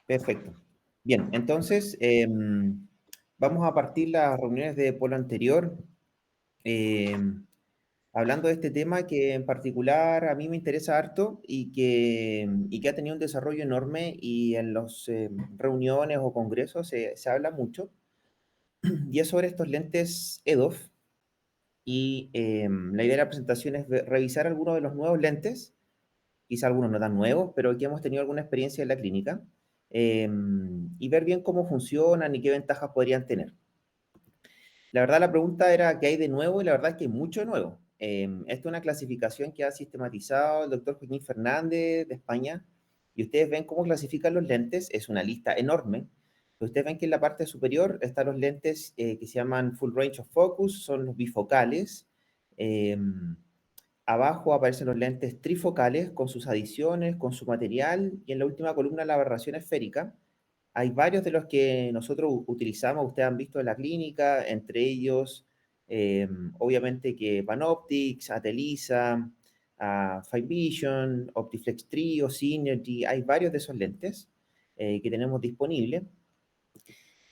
Perfecto. Bien, entonces vamos a partir las reuniones de polo anterior hablando de este tema que en particular a mí me interesa harto y que ha tenido un desarrollo enorme y en las reuniones o congresos se habla mucho, y es sobre estos lentes EDOF. Y la idea de la presentación es revisar algunos de los nuevos lentes, quizá algunos no tan nuevos, pero que hemos tenido alguna experiencia en la clínica, eh, y ver bien cómo funcionan y qué ventajas podrían tener. La verdad, la pregunta era qué hay de nuevo y la verdad es que hay mucho de nuevo. Esta es una clasificación que ha sistematizado el doctor Joaquín Fernández de España y ustedes ven cómo clasifican los lentes. Es una lista enorme. Pero ustedes ven que en la parte superior están los lentes que se llaman Full Range of Focus, son los bifocales. Eh, Abajo aparecen los lentes trifocales con sus adiciones, con su material, y en la última columna la aberración esférica. Hay varios de los que nosotros utilizamos, ustedes han visto en la clínica, entre ellos, obviamente que Panoptix, Atelisa, Five Vision, Optiflex Trio, Synergy, hay varios de esos lentes que tenemos disponibles.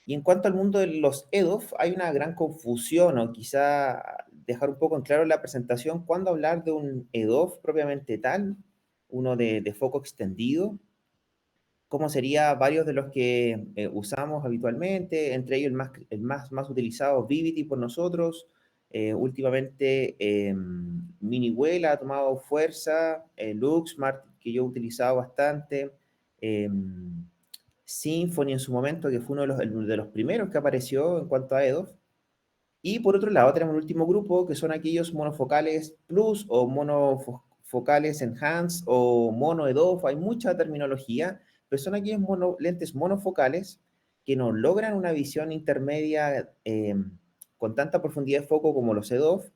Y en cuanto al mundo de los EDOF, hay una gran confusión, o quizá dejar un poco en claro la presentación, cuándo hablar de un EDOF propiamente tal, uno de foco extendido, cómo sería varios de los que usamos habitualmente, entre ellos más utilizado Vivity por nosotros. Últimamente Miniwell ha tomado fuerza, Luxmart, que yo he utilizado bastante, eh, Symfony en su momento, que fue uno de los primeros que apareció en cuanto a EDOF. Y por otro lado tenemos el último grupo, que son aquellos monofocales plus o monofocales enhanced o mono EDOF, hay mucha terminología, pero son aquellos lentes monofocales que no logran una visión intermedia con tanta profundidad de foco como los EDOF,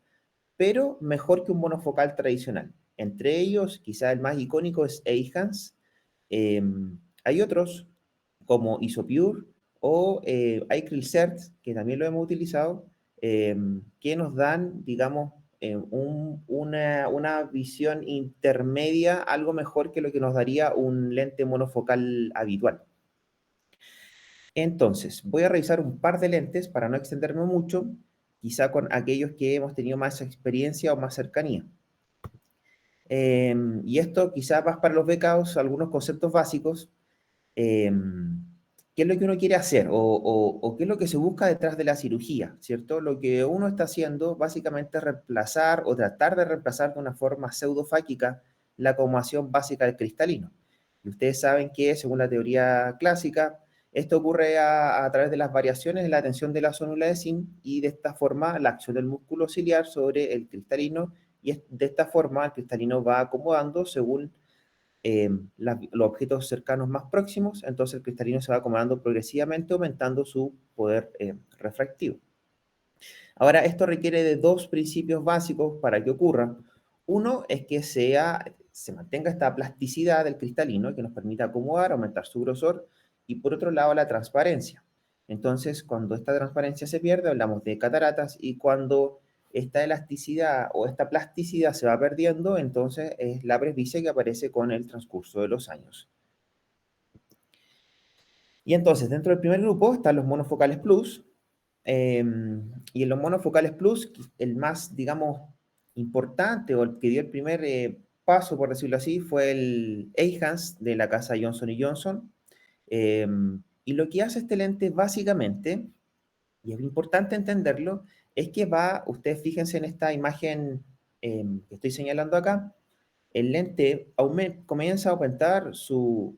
pero mejor que un monofocal tradicional. Entre ellos, quizá el más icónico es Ehance. Eh, Hay otros como Isopure o iCrylCert, que también lo hemos utilizado, que nos dan, digamos, una visión intermedia, algo mejor que lo que nos daría un lente monofocal habitual. Entonces, voy a revisar un par de lentes para no extenderme mucho, quizá con aquellos que hemos tenido más experiencia o más cercanía. Y esto quizá más para los becados, algunos conceptos básicos. eh, ¿Qué es lo que uno quiere hacer o qué es lo que se busca detrás de la cirugía, ¿cierto? Lo que uno está haciendo básicamente es reemplazar o tratar de reemplazar de una forma pseudofáquica la conformación básica del cristalino. Y ustedes saben que, según la teoría clásica, esto ocurre a través de las variaciones en la tensión de la zónula de zinc y de esta forma la acción del músculo ciliar sobre el cristalino, y de esta forma el cristalino va acomodando según los objetos cercanos más próximos, entonces el cristalino se va acomodando progresivamente, aumentando su poder refractivo. Ahora, esto requiere de dos principios básicos para que ocurra. Uno es que se mantenga esta plasticidad del cristalino que nos permita acomodar, aumentar su grosor, y por otro lado la transparencia. Entonces, cuando esta transparencia se pierde, hablamos de cataratas, y cuando esta elasticidad o esta plasticidad se va perdiendo, entonces es la presbicia que aparece con el transcurso de los años. Y entonces, dentro del primer grupo están los monofocales plus, eh, y en los monofocales plus, el más, digamos, importante o el que dio el primer paso, por decirlo así, fue el Ehance de la casa Johnson Johnson. Eh, y lo que hace este lente básicamente, y es importante entenderlo, es que ustedes fíjense en esta imagen que estoy señalando acá, el lente comienza a aumentar su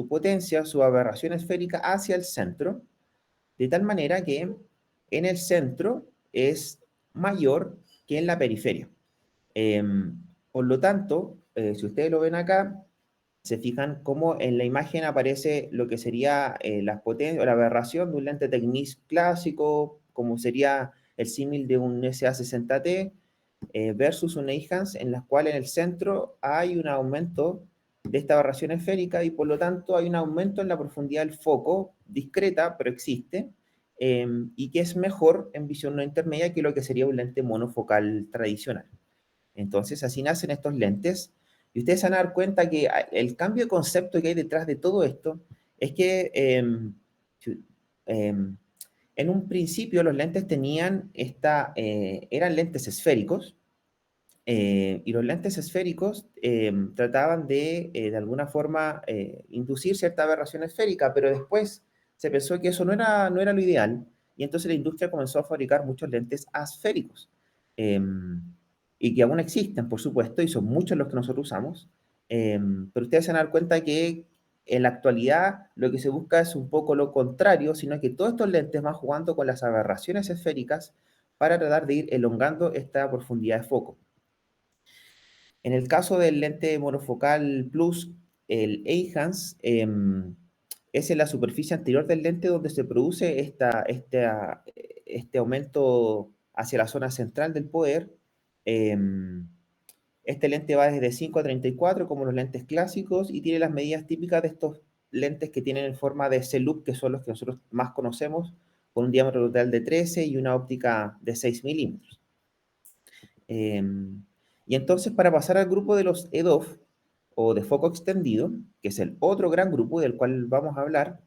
potencia, su aberración esférica hacia el centro, de tal manera que en el centro es mayor que en la periferia. Eh, por lo tanto, si ustedes lo ven acá, se fijan cómo en la imagen aparece lo que sería la potencia o la aberración de un lente Technics clásico, como sería el símil de un SA60T, versus un Ehance, en la cual en el centro hay un aumento de esta aberración esférica y por lo tanto hay un aumento en la profundidad del foco, discreta, pero existe, y que es mejor en visión no intermedia que lo que sería un lente monofocal tradicional. Entonces, así nacen estos lentes. Y ustedes se van a dar cuenta que el cambio de concepto que hay detrás de todo esto Es que si- em, en un principio los lentes tenían eran lentes esféricos, y los lentes esféricos trataban de alguna forma, inducir cierta aberración esférica, pero después se pensó que eso no era lo ideal, y entonces la industria comenzó a fabricar muchos lentes asféricos, em, y que aún existen, por supuesto, y son muchos los que nosotros usamos, pero ustedes se van a dar cuenta que en la actualidad lo que se busca es un poco lo contrario, sino que todos estos lentes van jugando con las aberraciones esféricas para tratar de ir elongando esta profundidad de foco. En el caso del lente monofocal Plus, el Ehance, es en la superficie anterior del lente donde se produce este aumento hacia la zona central del poder. Em, este lente va desde 5 a 34, como los lentes clásicos, y tiene las medidas típicas de estos lentes que tienen en forma de C-loop, que son los que nosotros más conocemos, con un diámetro total de 13 y una óptica de 6 milímetros. Y entonces, para pasar al grupo de los EDOF, o de foco extendido, que es el otro gran grupo del cual vamos a hablar,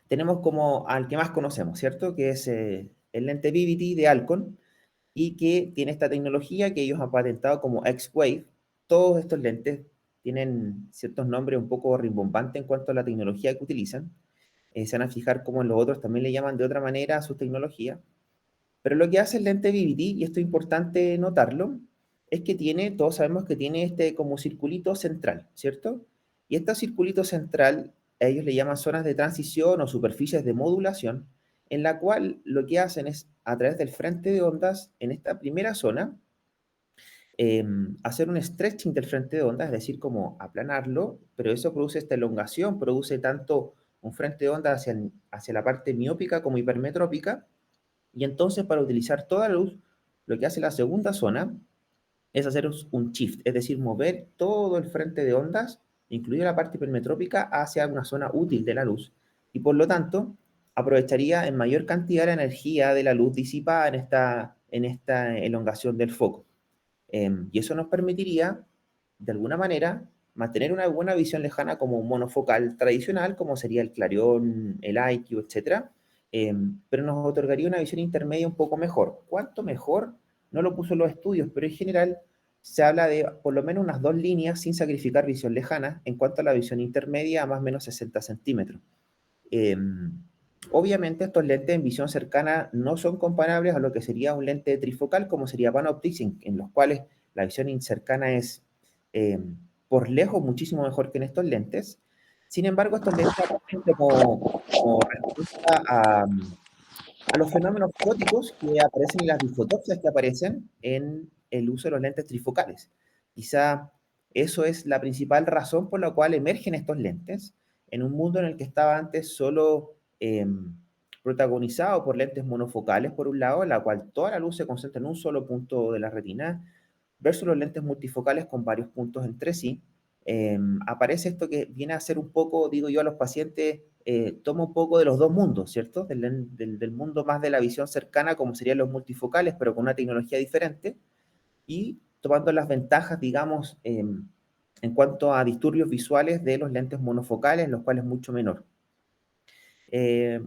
tenemos como al que más conocemos, ¿cierto? Que es el lente Vivity de Alcon, y que tiene esta tecnología que ellos han patentado como X-Wave. Todos estos lentes tienen ciertos nombres un poco rimbombantes en cuanto a la tecnología que utilizan. Se van a fijar cómo en los otros también le llaman de otra manera a su tecnología. Pero lo que hace el lente Vivity, y esto es importante notarlo, es que todos sabemos que tiene este como circulito central, ¿cierto? Y este circulito central, a ellos le llaman zonas de transición o superficies de modulación, en la cual lo que hacen es, a través del frente de ondas, en esta primera zona, hacer un stretching del frente de ondas, es decir, como aplanarlo, pero eso produce esta elongación, produce tanto un frente de onda hacia la parte miópica como hipermetrópica, y entonces, para utilizar toda la luz, lo que hace la segunda zona es hacer un shift, es decir, mover todo el frente de ondas, incluida la parte hipermetrópica, hacia una zona útil de la luz. Y por lo tanto, aprovecharía en mayor cantidad la energía de la luz disipada en esta elongación del foco. Y eso nos permitiría, de alguna manera, mantener una buena visión lejana como un monofocal tradicional, como sería el Clarion, el IQ, etcétera, pero nos otorgaría una visión intermedia un poco mejor. ¿Cuánto mejor? No lo puso en los estudios, pero en general se habla de por lo menos unas 2 líneas sin sacrificar visión lejana en cuanto a la visión intermedia a más o menos 60 centímetros. Eh, Obviamente estos lentes en visión cercana no son comparables a lo que sería un lente trifocal como sería Panoptix, en los cuales la visión cercana es eh, por lejos muchísimo mejor que en estos lentes. Sin embargo, estos lentes aparecen como respuesta a los fenómenos fóticos que aparecen y las difotopsias que aparecen en el uso de los lentes trifocales. Quizá eso es la principal razón por la cual emergen estos lentes en un mundo en el que estaba antes solo protagonizado por lentes monofocales, por un lado, en la cual toda la luz se concentra en un solo punto de la retina, versus los lentes multifocales con varios puntos entre sí. Aparece esto que viene a ser un poco, digo yo a los pacientes, toma un poco de los dos mundos, ¿cierto? Del mundo más de la visión cercana, como serían los multifocales, pero con una tecnología diferente, y tomando las ventajas, digamos, en cuanto a disturbios visuales de los lentes monofocales, los cuales es mucho menor.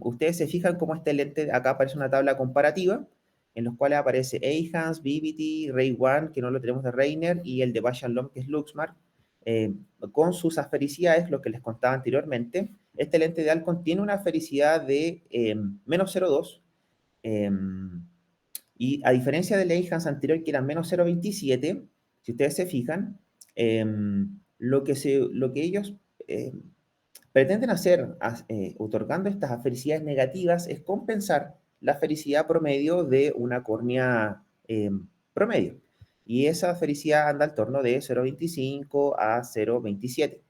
Ustedes se fijan cómo este lente, acá aparece una tabla comparativa, en los cuales aparece Ehance, Vivity, Ray One, que no lo tenemos de Reiner, y el de Bausch Lomb, que es Luxmark, eh, con sus asfericidades, lo que les contaba anteriormente. Este lente de Alcon tiene una asfericidad de menos 0,2, eh, y a diferencia del Ehance anterior, que era menos 0,27, si ustedes se fijan, eh, lo que ellos pretenden hacer, otorgando estas felicidades negativas, es compensar la felicidad promedio de una córnea promedio. Y esa felicidad anda al torno de 0,25 a 0,27.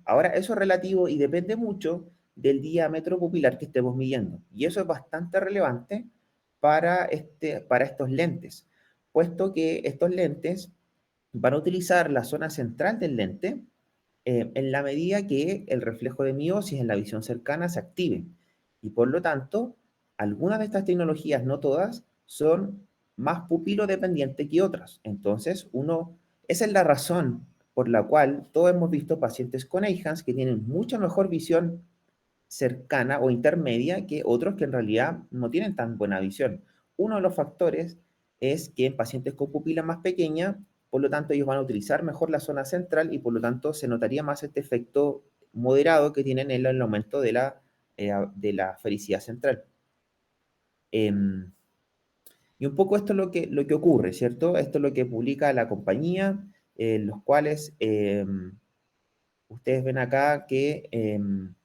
Ahora, eso es relativo y depende mucho del diámetro pupilar que estemos midiendo. Y eso es bastante relevante para estos lentes, puesto que estos lentes van a utilizar la zona central del lente en la medida que el reflejo de miosis en la visión cercana se active. Y por lo tanto, algunas de estas tecnologías, no todas, son más pupilodependientes que otras. Entonces, esa es la razón por la cual todos hemos visto pacientes con EIHANS que tienen mucha mejor visión cercana o intermedia que otros que en realidad no tienen tan buena visión. Uno de los factores es que en pacientes con pupila más pequeña, por lo tanto, ellos van a utilizar mejor la zona central y por lo tanto se notaría más este efecto moderado que tienen en el aumento de la fericidad central. Y un poco esto es lo que ocurre, ¿cierto? Esto es lo que publica la compañía, los cuales ustedes ven acá que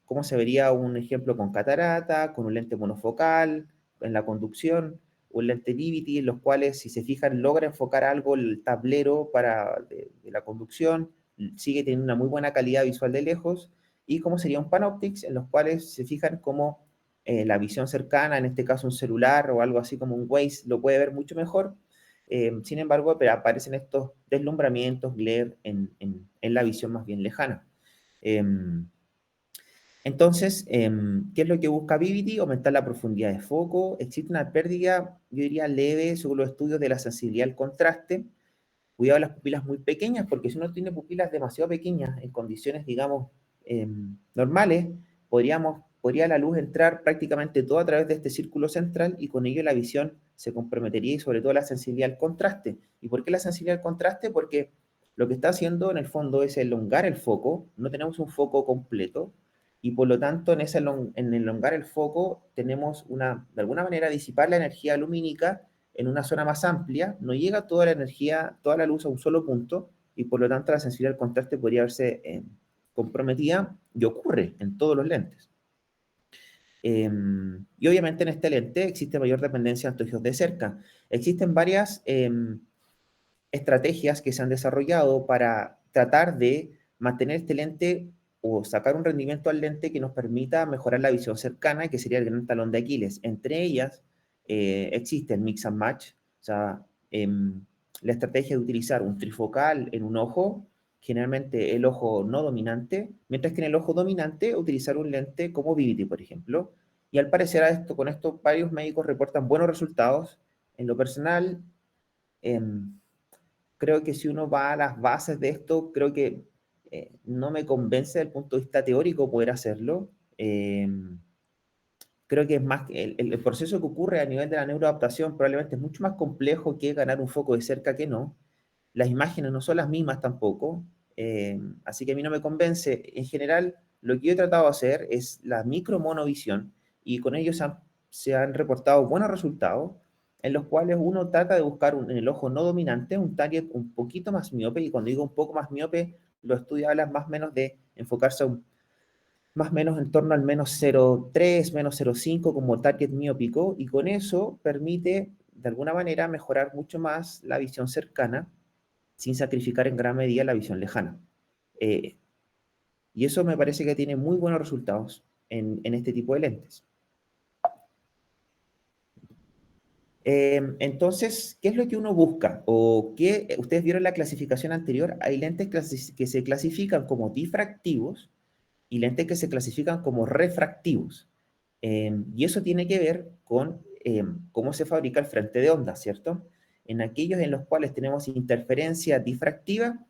cómo se vería un ejemplo con catarata, con un lente monofocal, en la conducción, un lente Vivity, en los cuales, si se fijan, logra enfocar algo el tablero de la conducción, sigue teniendo una muy buena calidad visual de lejos, y cómo sería un Panoptix, en los cuales se fijan cómo la visión cercana, en este caso un celular o algo así como un Waze, lo puede ver mucho mejor. Sin embargo, pero aparecen estos deslumbramientos, glare en la visión más bien lejana. Entonces, ¿qué es lo que busca Vivity? Aumentar la profundidad de foco. Existe una pérdida, yo diría leve, según los estudios de la sensibilidad al contraste. Cuidado de las pupilas muy pequeñas, porque si uno tiene pupilas demasiado pequeñas, en condiciones, digamos, normales, podría la luz entrar prácticamente todo a través de este círculo central y con ello la visión se comprometería y sobre todo la sensibilidad al contraste. ¿Y por qué la sensibilidad al contraste? Porque lo que está haciendo en el fondo es elongar el foco, no tenemos un foco completo, y por lo tanto en elongar el foco tenemos de alguna manera disipar la energía lumínica en una zona más amplia, no llega toda la energía, toda la luz a un solo punto, y por lo tanto la sensibilidad al contraste podría verse comprometida, y ocurre en todos los lentes. Y obviamente en este lente existe mayor dependencia de anteojos de cerca. Existen varias estrategias que se han desarrollado para tratar de mantener este lente o sacar un rendimiento al lente que nos permita mejorar la visión cercana, que sería el gran talón de Aquiles. Entre ellas existe el mix and match, o sea, la estrategia de utilizar un trifocal en un ojo, generalmente el ojo no dominante, mientras que en el ojo dominante utilizar un lente como Vivity, por ejemplo. Y al parecer con esto varios médicos reportan buenos resultados. En lo personal, eh, creo que si uno va a las bases de esto, creo que no me convence desde el punto de vista teórico poder hacerlo. Creo que es más, el proceso que ocurre a nivel de la neuroadaptación probablemente es mucho más complejo que ganar un foco de cerca que no. Las imágenes no son las mismas tampoco, así que a mí no me convence. En general, lo que yo he tratado de hacer es la micromonovisión y con ello se han reportado buenos resultados en los cuales uno trata de buscar en el ojo no dominante un target un poquito más miope, y cuando digo un poco más miope, los estudios hablan más o menos de enfocarse más o menos en torno al menos 0,3, menos 0,5 como target miópico, y con eso permite de alguna manera mejorar mucho más la visión cercana sin sacrificar en gran medida la visión lejana. Eh, y eso me parece que tiene muy buenos resultados en este tipo de lentes. Entonces, ¿qué es lo que uno busca? O qué, ustedes vieron la clasificación anterior, hay lentes que se clasifican como difractivos y lentes que se clasifican como refractivos. Y eso tiene que ver con cómo se fabrica el frente de onda, ¿cierto? En aquellos en los cuales tenemos interferencia difractiva,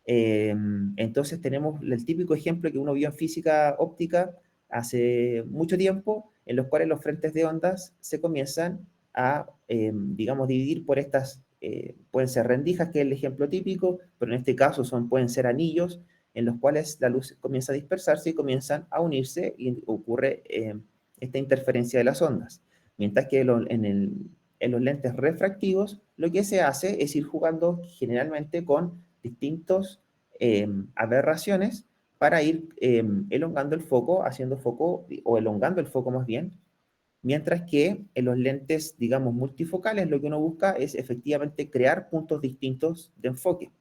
entonces tenemos el típico ejemplo que uno vio en física óptica hace mucho tiempo, en los cuales los frentes de ondas se comienzan a, digamos, dividir por estas, pueden ser rendijas, que es el ejemplo típico, pero en este caso pueden ser anillos, en los cuales la luz comienza a dispersarse y comienzan a unirse y ocurre esta interferencia de las ondas. Mientras que en los lentes refractivos lo que se hace es ir jugando generalmente con distintas aberraciones para ir elongando el foco, haciendo foco, o elongando el foco más bien, mientras que en los lentes, digamos, multifocales, lo que uno busca es efectivamente crear puntos distintos de enfoque.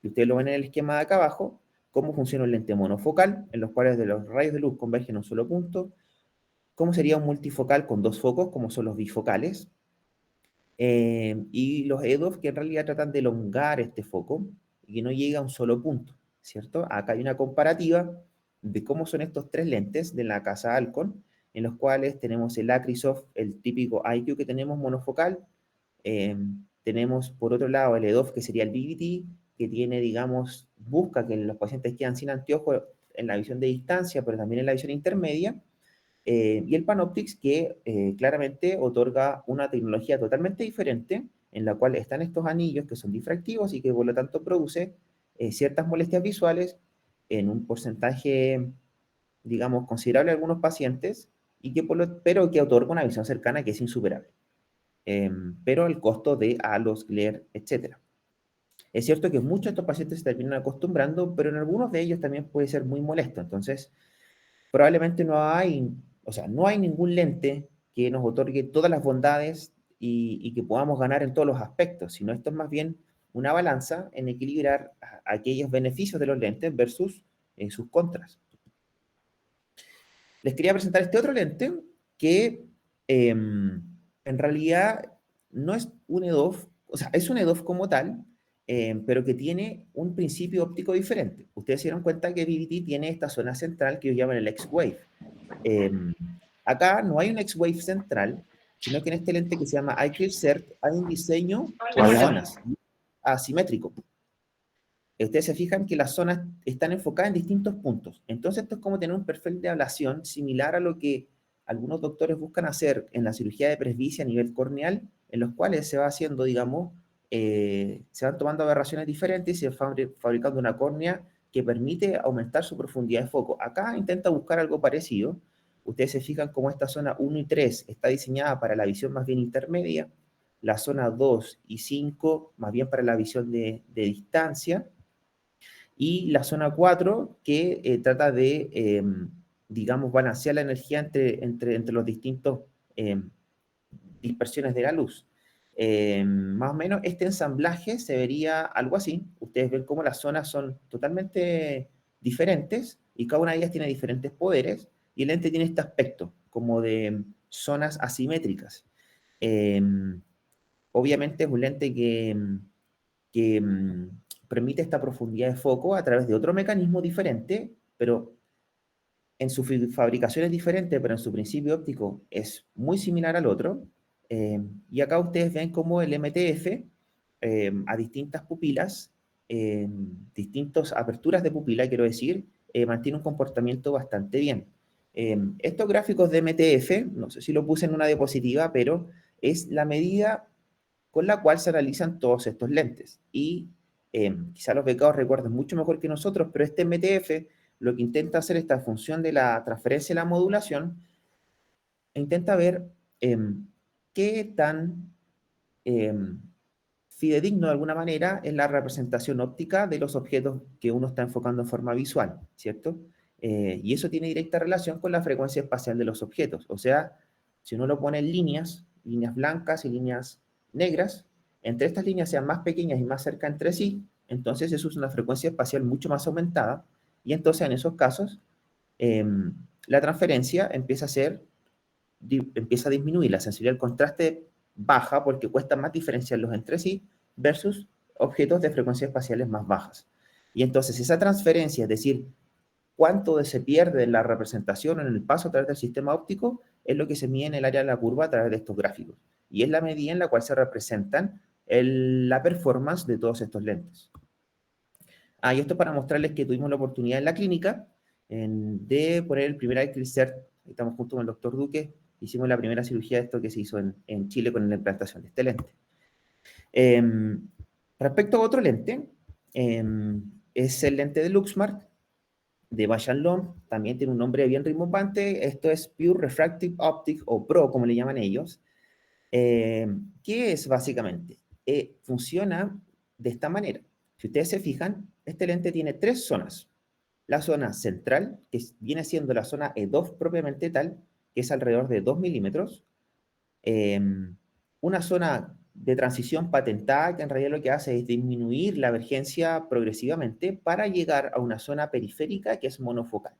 Y ustedes lo ven en el esquema de acá abajo, cómo funciona un lente monofocal, en los cuales de los rayos de luz convergen a un solo punto, cómo sería un multifocal con dos focos, como son los bifocales, y los EDOF que en realidad tratan de elongar este foco y que no llegue a un solo punto, ¿cierto? Acá hay una comparativa de cómo son estos tres lentes de la casa Alcon, en los cuales tenemos el Acrisoft, el típico IQ que tenemos monofocal, tenemos por otro lado el EDOF que sería el BBT, que tiene, digamos, busca que los pacientes quedan sin anteojos en la visión de distancia, pero también en la visión intermedia, y el Panoptix, que claramente otorga una tecnología totalmente diferente, en la cual están estos anillos que son difractivos y que por lo tanto produce ciertas molestias visuales en un porcentaje, digamos, considerable de algunos pacientes, pero que otorga una visión cercana que es insuperable. Pero el costo de halos, glare, etc. Es cierto que muchos de estos pacientes se terminan acostumbrando, pero en algunos de ellos también puede ser muy molesto. Entonces, probablemente no hay ningún lente que nos otorgue todas las bondades y que podamos ganar en todos los aspectos, sino esto es más bien una balanza en equilibrar aquellos beneficios de los lentes versus sus contras. Les quería presentar este otro lente que en realidad no es un EDOF, o sea, es un EDOF como tal, pero que tiene un principio óptico diferente. Ustedes se dieron cuenta que VVT tiene esta zona central que ellos llaman el X-Wave. Eh, Acá no hay un X-Wave central, sino que en este lente que se llama iClearCert hay un diseño por zonas, asimétrico. Ustedes se fijan que las zonas están enfocadas en distintos puntos. Entonces esto es como tener un perfil de ablación similar a lo que algunos doctores buscan hacer en la cirugía de presbicia a nivel corneal, en los cuales se va haciendo, digamos, se van tomando aberraciones diferentes y se va fabricando una córnea que permite aumentar su profundidad de foco. Acá intenta buscar algo parecido. Ustedes se fijan cómo esta zona 1 y 3 está diseñada para la visión más bien intermedia, la zona 2 y 5 más bien para la visión de distancia, y la zona 4 que trata de, digamos, balancear la energía entre los distintos dispersiones de la luz. Más o menos este ensamblaje se vería algo así. Ustedes ven cómo las zonas son totalmente diferentes y cada una de ellas tiene diferentes poderes y el lente tiene este aspecto como de zonas asimétricas. Eh, Obviamente es un lente que permite esta profundidad de foco a través de otro mecanismo diferente, pero en su fabricación es diferente, pero en su principio óptico es muy similar al otro. Y acá ustedes ven cómo el MTF a distintas pupilas, distintas aperturas de pupila, quiero decir, mantiene un comportamiento bastante bien. Estos gráficos de MTF, no sé si lo puse en una diapositiva, pero es la medida con la cual se analizan todos estos lentes. Y quizá los becados recuerden mucho mejor que nosotros, pero este MTF lo que intenta hacer esta función de la transferencia y la modulación, intenta ver eh, qué tan eh, fidedigno de alguna manera es la representación óptica de los objetos que uno está enfocando en forma visual, ¿cierto? Y eso tiene directa relación con la frecuencia espacial de los objetos. O sea, si uno lo pone en líneas, líneas blancas y líneas negras, entre estas líneas sean más pequeñas y más cerca entre sí, entonces eso es una frecuencia espacial mucho más aumentada, y entonces en esos casos eh, la transferencia empieza a disminuir, la sensibilidad del contraste baja porque cuesta más diferenciarlos entre sí versus objetos de frecuencias espaciales más bajas. Y entonces esa transferencia, es decir, cuánto se pierde en la representación, en el paso a través del sistema óptico, es lo que se mide en el área de la curva a través de estos gráficos. Y es la medida en la cual se representan la performance de todos estos lentes. Y esto para mostrarles que tuvimos la oportunidad en la clínica de poner el primer iClearCert. Estamos junto con el doctor Duque, hicimos la primera cirugía de esto que se hizo en Chile con la implantación de este lente. Respecto a otro lente, es el lente de Luxmark, de Bausch Lomb, también tiene un nombre bien rimbombante. Esto es Pure Refractive Optic, o PRO, como le llaman ellos. ¿Qué es básicamente? Funciona de esta manera. Si ustedes se fijan, este lente tiene tres zonas. La zona central, que viene siendo la zona EDOF propiamente tal, que es alrededor de 2 milímetros. Una zona de transición patentada, que en realidad lo que hace es disminuir la divergencia progresivamente para llegar a una zona periférica que es monofocal.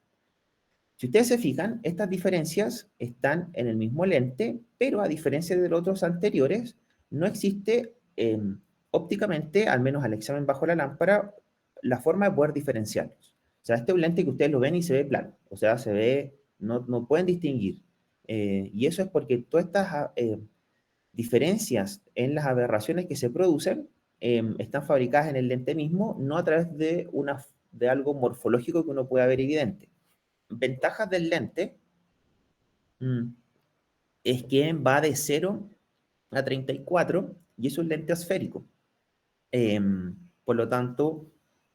Si ustedes se fijan, estas diferencias están en el mismo lente, pero a diferencia de los otros anteriores, no existe ópticamente, al menos al examen bajo la lámpara, la forma de poder diferenciarlos. O sea, este es un lente que ustedes lo ven y se ve plano, o sea, se ve, no pueden distinguir. Y eso es porque todas estas diferencias en las aberraciones que se producen están fabricadas en el lente mismo, no a través de algo morfológico que uno pueda ver evidente. Ventajas del lente mm, es que va de 0 a 34 y es un lente esférico. Por lo tanto,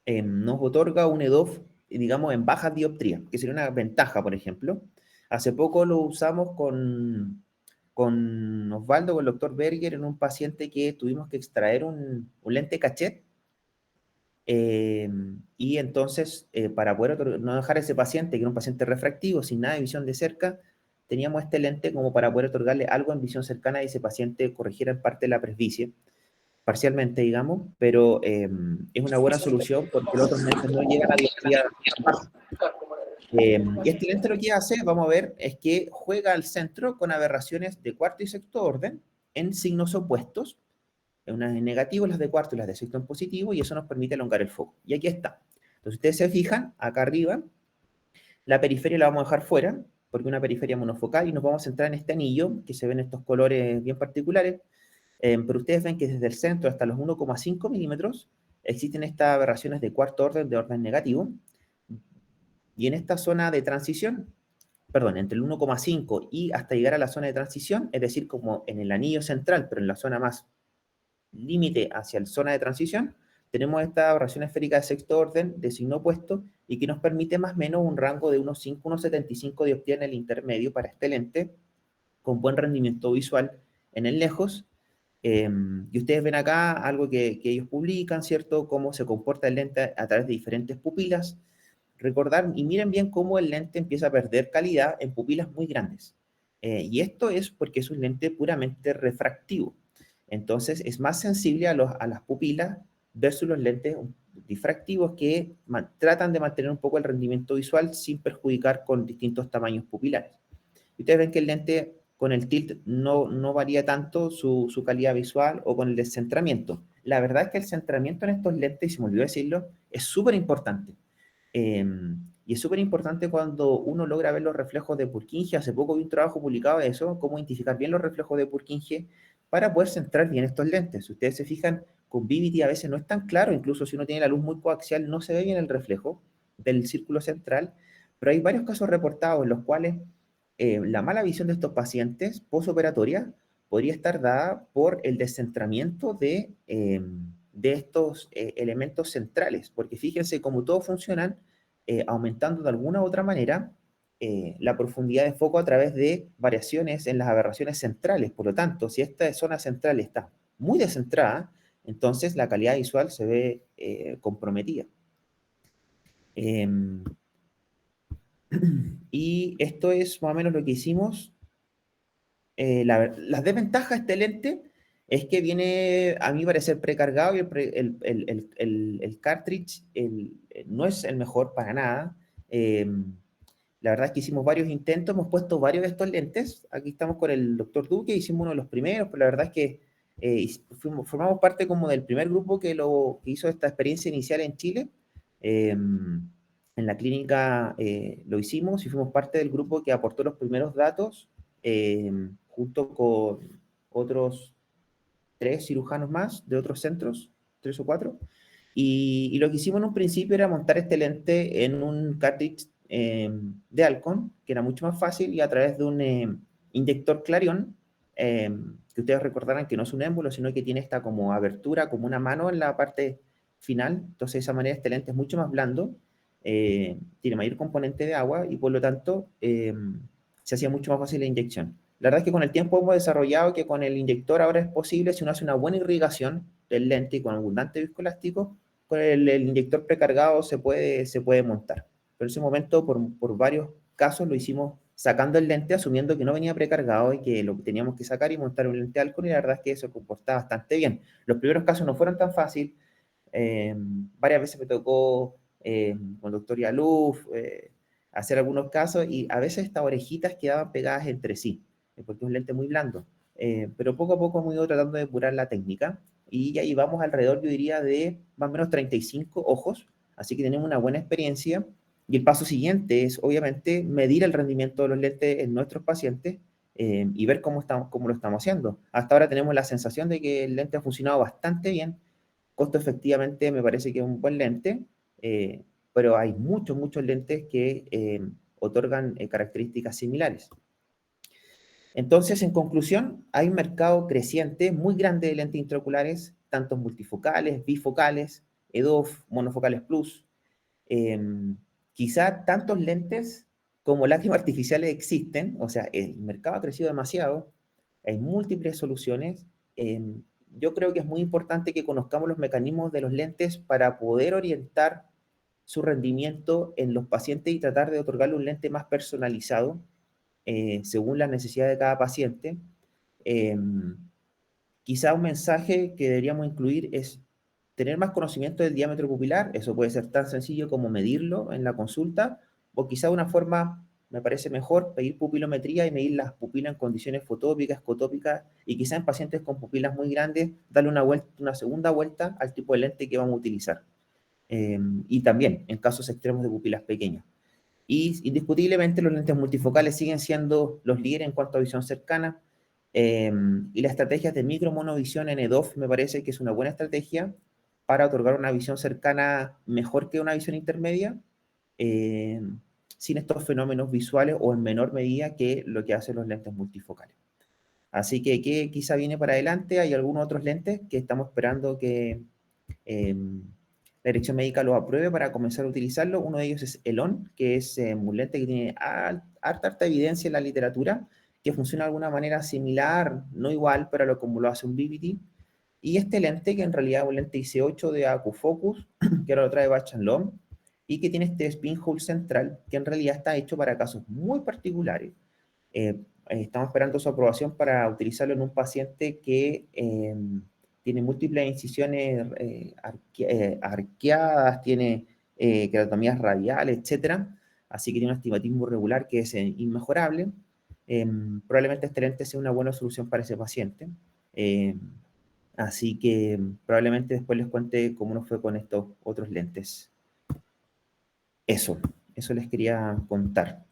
nos otorga un EDOF, digamos, en bajas dioptrías, que sería una ventaja, por ejemplo. Hace poco lo usamos con Osvaldo, con el doctor Berger, en un paciente que tuvimos que extraer un lente cachet. Y entonces, para poder no dejar a ese paciente, que era un paciente refractivo, sin nada de visión de cerca, teníamos este lente como para poder otorgarle algo en visión cercana y ese paciente corrigiera en parte la presbicie, parcialmente, digamos, pero es una buena solución porque los otros lentes no llegan a dioptría tan baja. Y este lente lo que hace, vamos a ver, es que juega al centro con aberraciones de cuarto y sexto orden en signos opuestos, unas en negativo, las de cuarto y las de sexto en positivo, y eso nos permite elongar el foco. Y aquí está. Entonces, ustedes se fijan, acá arriba, la periferia la vamos a dejar fuera, porque es una periferia monofocal, y nos vamos a centrar en este anillo, que se ven estos colores bien particulares, pero ustedes ven que desde el centro hasta los 1,5 milímetros existen estas aberraciones de cuarto orden, de orden negativo, y en esta zona de transición, perdón, entre el 1,5 y hasta llegar a la zona de transición, es decir, como en el anillo central, pero en la zona más límite hacia la zona de transición, tenemos esta aberración esférica de sexto orden de signo opuesto y que nos permite más o menos un rango de 1,5, 1,75 dioptría en el intermedio para este lente, con buen rendimiento visual en el lejos. Y ustedes ven acá algo que ellos publican, ¿cierto? Cómo se comporta el lente a través de diferentes pupilas. Recordar y miren bien cómo el lente empieza a perder calidad en pupilas muy grandes. Y esto es porque es un lente puramente refractivo. Entonces es más sensible a las pupilas versus los lentes difractivos que tratan de mantener un poco el rendimiento visual sin perjudicar con distintos tamaños pupilares. Y ustedes ven que el lente con el tilt no varía tanto su calidad visual o con el descentramiento. La verdad es que el centramiento en estos lentes, y se me olvidó decirlo, es súper importante. Y es súper importante cuando uno logra ver los reflejos de Purkinje. Hace poco vi un trabajo publicado de eso, cómo identificar bien los reflejos de Purkinje para poder centrar bien estos lentes. Si ustedes se fijan, con Vivity a veces no es tan claro, incluso si uno tiene la luz muy coaxial, no se ve bien el reflejo del círculo central, pero hay varios casos reportados en los cuales la mala visión de estos pacientes postoperatoria podría estar dada por el descentramiento de estos elementos centrales, porque fíjense cómo todos funcionan aumentando de alguna u otra manera la profundidad de foco a través de variaciones en las aberraciones centrales. Por lo tanto, si esta zona central está muy descentrada, entonces la calidad visual se ve comprometida. Y esto es más o menos lo que hicimos. Las desventajas de este lente es que viene, a mi parecer, precargado y el cartridge no es el mejor para nada. La verdad es que hicimos varios intentos, hemos puesto varios de estos lentes. Aquí estamos con el doctor Duque, hicimos uno de los primeros, pero la verdad es que formamos parte como del primer grupo que hizo esta experiencia inicial en Chile. En la clínica lo hicimos y fuimos parte del grupo que aportó los primeros datos junto con otros 3 cirujanos más de otros centros, 3 o 4. Y lo que hicimos en un principio era montar este lente en un cartridge de Alcon, que era mucho más fácil, y a través de un inyector Clarion, que ustedes recordarán que no es un émbulo, sino que tiene esta como abertura, como una mano en la parte final. Entonces, de esa manera, este lente es mucho más blando, tiene mayor componente de agua y por lo tanto se hacía mucho más fácil la inyección. La verdad es que con el tiempo hemos desarrollado que con el inyector ahora es posible, si uno hace una buena irrigación del lente y con abundante viscoelástico, con el inyector precargado se puede montar. Pero en ese momento, por varios casos, lo hicimos sacando el lente, asumiendo que no venía precargado y que lo teníamos que sacar y montar un lente Alcon, y la verdad es que eso comporta bastante bien. Los primeros casos no fueron tan fáciles. Varias veces me tocó con el doctor Yaluf hacer algunos casos y a veces estas orejitas quedaban pegadas entre sí, porque es un lente muy blando. Pero poco a poco hemos ido tratando de depurar la técnica y ya llevamos alrededor, yo diría, de más o menos 35 ojos, así que tenemos una buena experiencia. Y el paso siguiente es, obviamente, medir el rendimiento de los lentes en nuestros pacientes y ver cómo lo estamos haciendo. Hasta ahora tenemos la sensación de que el lente ha funcionado bastante bien, costo efectivamente me parece que es un buen lente, pero hay muchos lentes que otorgan características similares. Entonces, en conclusión, hay un mercado creciente muy grande de lentes intraoculares, tanto multifocales, bifocales, EDOF, monofocales plus. Eh, Quizá tantos lentes como lágrimas artificiales existen, o sea, el mercado ha crecido demasiado, hay múltiples soluciones. Eh, yo creo que es muy importante que conozcamos los mecanismos de los lentes para poder orientar su rendimiento en los pacientes y tratar de otorgarle un lente más personalizado según las necesidades de cada paciente. Eh, Quizá un mensaje que deberíamos incluir es tener más conocimiento del diámetro pupilar. Eso puede ser tan sencillo como medirlo en la consulta, o quizá una forma, me parece mejor, pedir pupilometría y medir las pupilas en condiciones fotópicas, escotópicas, y quizá en pacientes con pupilas muy grandes, darle una segunda vuelta al tipo de lente que vamos a utilizar. Y también en casos extremos de pupilas pequeñas. Y indiscutiblemente los lentes multifocales siguen siendo los líderes en cuanto a visión cercana. Y las estrategias de micromonovisión en EDOF me parece que es una buena estrategia para otorgar una visión cercana mejor que una visión intermedia, eh, sin estos fenómenos visuales o en menor medida que lo que hacen los lentes multifocales. Así que, ¿qué quizá viene para adelante? Hay algunos otros lentes que estamos esperando que la dirección médica lo apruebe para comenzar a utilizarlo. Uno de ellos es ELON, que es un lente que tiene harta evidencia en la literatura, que funciona de alguna manera similar, no igual, pero como lo hace un BBT. Y este lente, que en realidad es un lente IC8 de AcuFocus, que ahora lo trae Bausch Lomb, y que tiene este spin hole central, que en realidad está hecho para casos muy particulares. Estamos esperando su aprobación para utilizarlo en un paciente que tiene múltiples incisiones arqueadas, tiene queratomías radiales, etcétera. Así que tiene un astigmatismo regular que es inmejorable. Probablemente este lente sea una buena solución para ese paciente. Así que probablemente después les cuente cómo nos fue con estos otros lentes. Eso les quería contar.